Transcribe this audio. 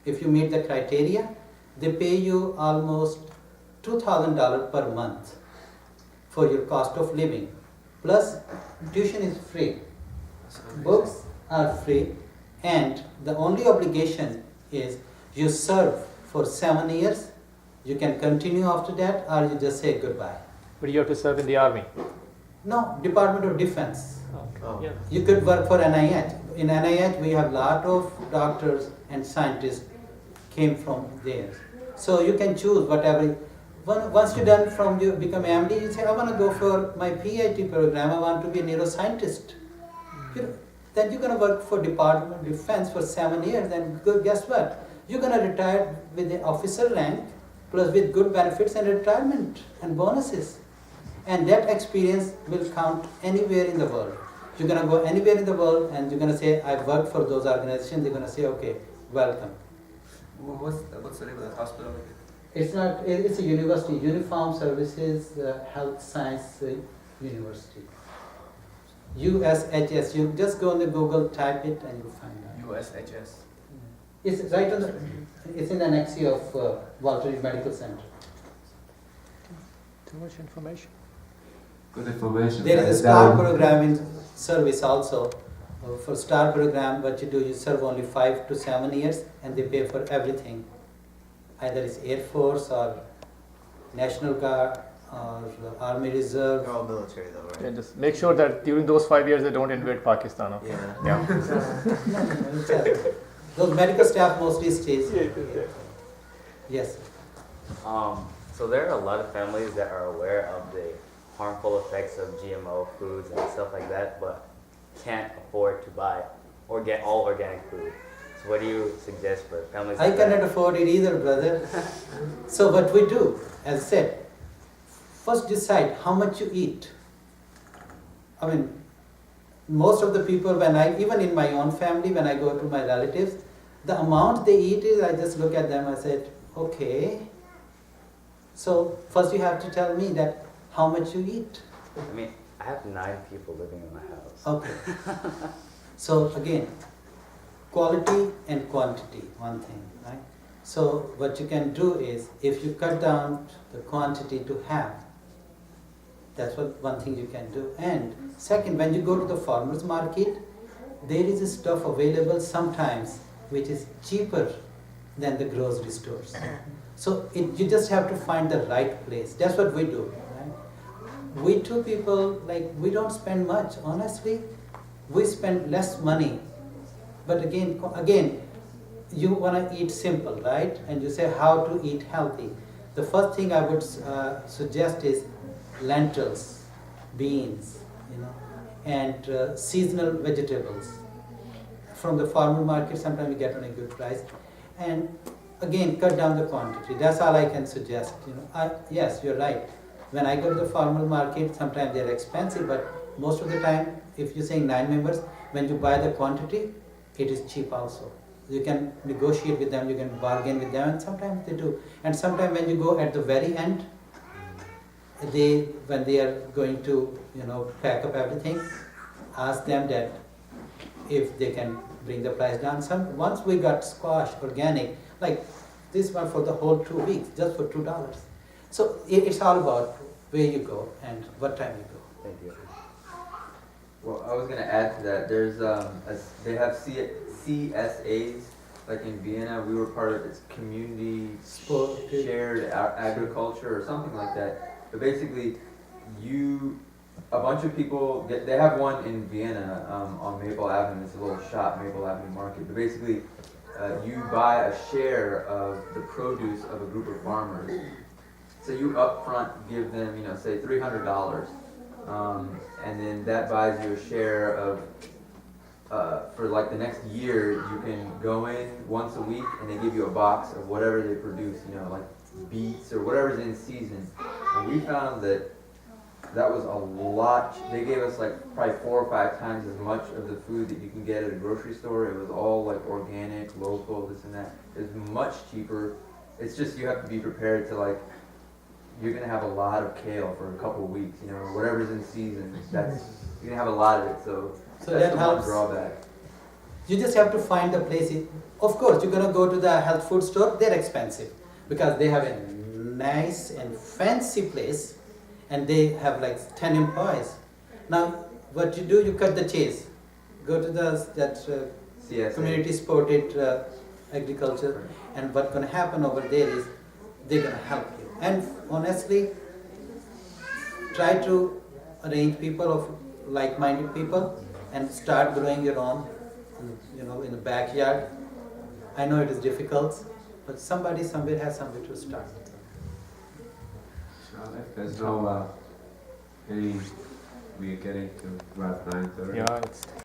if you meet the criteria, they pay you almost $2,000 per month for your cost of living. Plus, tuition is free, books are free, and the only obligation is you serve for 7 years, you can continue after that, or you just say goodbye. But you have to serve in the army. No, Department of Defense. Oh. Yeah. You could work for NIH. In NIH, we have lot of doctors and scientists came from there. So you can choose whatever. Once you're done from you become MD, you say, I want to go for my PhD program. I want to be a neuroscientist. Then you're going to work for Department of Defense for 7 years. And guess what? You're going to retire with the officer rank, plus with good benefits and retirement and bonuses. And that experience will count anywhere in the world. You're going to go anywhere in the world and you're going to say, I worked for those organizations. They're going to say, okay, welcome. What's the name of the hospital? It's a university, Uniform Services Health Science University. USHS. You just go on the Google, type it, and you'll find out. USHS. It's right on the. It's in the next year of Walter Reed Medical Center. Too much information. Good information. There is a STAR program in service also. For STAR program, what you do, you serve only 5 to 7 years, and they pay for everything. Either it's Air Force or National Guard or Army Reserve. They're all military though, right? Yeah, just make sure that during those 5 years they don't invade Pakistan. Okay? Yeah. Those medical staff mostly stays. Yes. So there are a lot of families that are aware of the harmful effects of GMO foods and stuff like that, but can't afford to buy or get all organic food. So what do you suggest for families? I like cannot that? afford it either, brother. So what we do, as I said, first decide how much you eat. I mean, most of the people, even in my own family, when I go to my relatives, the amount they eat is, I just look at them, I said, okay. So first you have to tell me that how much you eat. I mean, I have 9 people living in my house. Okay. So again, quality and quantity, one thing, right? So what you can do is, if you cut down the quantity to half, that's one thing you can do. And second, when you go to the farmer's market, there is stuff available sometimes which is cheaper than the grocery stores. So you just have to find the right place. That's what we do. Right? We two people, we don't spend much, honestly. We spend less money. But again, you want to eat simple, right? And you say how to eat healthy. The first thing I would suggest is lentils, beans, and seasonal vegetables. From the farmer market, sometimes you get on a good price. And again, cut down the quantity. That's all I can suggest. Yes, you're right. When I go to the farmer market, sometimes they're expensive, but most of the time, if you're saying 9 members, when you buy the quantity, it is cheap also. You can negotiate with them, you can bargain with them, and sometimes they do. And sometimes when you go at the very end, when they are going to, pack up everything, ask them that if they can bring the price down. Once we got squash organic, like this one for the whole 2 weeks, just for $2. So it's all about where you go and what time you go. Thank you. Well, I was going to add to that. There's they have CSAs, like in Vienna. We were part of its community shared agriculture or something like that. But basically, a bunch of people, they have one in Vienna on Maple Avenue. It's a little shop, Maple Avenue Market. But basically, you buy a share of the produce of a group of farmers. So you up front give them, say $300. And then that buys you a share of, for like the next year, you can go in once a week and they give you a box of whatever they produce, like beets or whatever's in season. And we found that was a lot. They gave us like probably 4 or 5 times as much of the food that you can get at a grocery store. It was all like organic, local, this and that. It's much cheaper. It's just you have to be prepared to you're gonna have a lot of kale for a couple of weeks, whatever's in season. You're gonna have a lot of it. So that's that the helps. one drawback. You just have to find the place. Of course, you're gonna go to the health food store. They're expensive because they have a nice and fancy place, and they have like 10 employees. Now, what you do, you cut the chase. Go to that CSA. community supported agriculture, and what's gonna happen over there is they're gonna help you. And honestly, try to arrange people of like-minded people and start growing your own, in the backyard. I know it is difficult, but somebody somewhere has somewhere to start. If there's no, we're getting to about 9:30. Yeah, it's